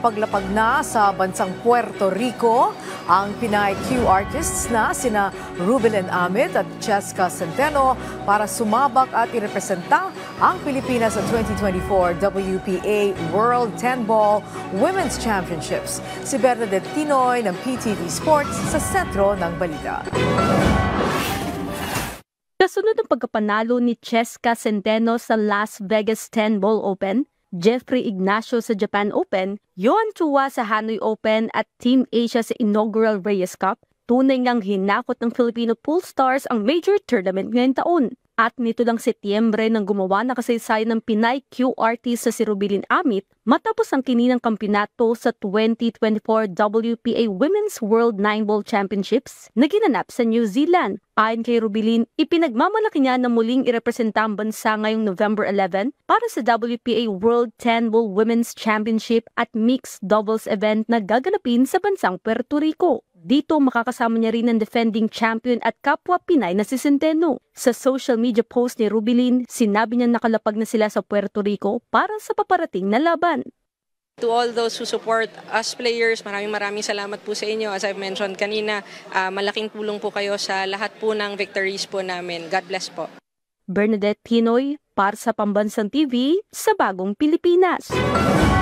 nakapaglapag na sa bansang Puerto Rico ang Pinay Q artists na sina Rubilin Amit at Cheska Centeno para sumabak at irepresenta ang Pilipinas sa 2024 WPA World 10-Ball Women's Championships. Si Bernadette Tinoy ng PTV Sports sa sentro ng balita. Kasunod ng pagkapanalo ni Cheska Centeno sa Las Vegas 10-Ball Open, Jeffrey Ignacio sa Japan Open, Yohan Chua sa Hanoi Open at Team Asia sa inaugural Reyes Cup, tunay ngang hinakot ng Filipino pool stars ang major tournament ngayong taon. At nito lang Setyembre nang gumawa na kasaysayan ng Pinay Q artist sa si Rubilin Amit matapos ang kininang kampyonato sa 2024 WPA Women's World 9-Ball Championships na ginanap sa New Zealand. Ayon kay Rubilin, ipinagmamalaki niya na muling irepresenta ang bansa ngayong November 11 para sa WPA World 10-Ball Women's Championship at Mixed Doubles event na gaganapin sa bansang Puerto Rico. Dito makakasama niya rin ang defending champion at kapwa Pinay na si Centeno. Sa social media post ni Rubilin, sinabi niya nakalapag na sila sa Puerto Rico para sa paparating na laban. To all those who support us players, maraming salamat po sa inyo. As I've mentioned kanina, malaking tulong po kayo sa lahat po ng victories po namin. God bless po. Bernadette Tinoy para sa Pambansang TV sa Bagong Pilipinas.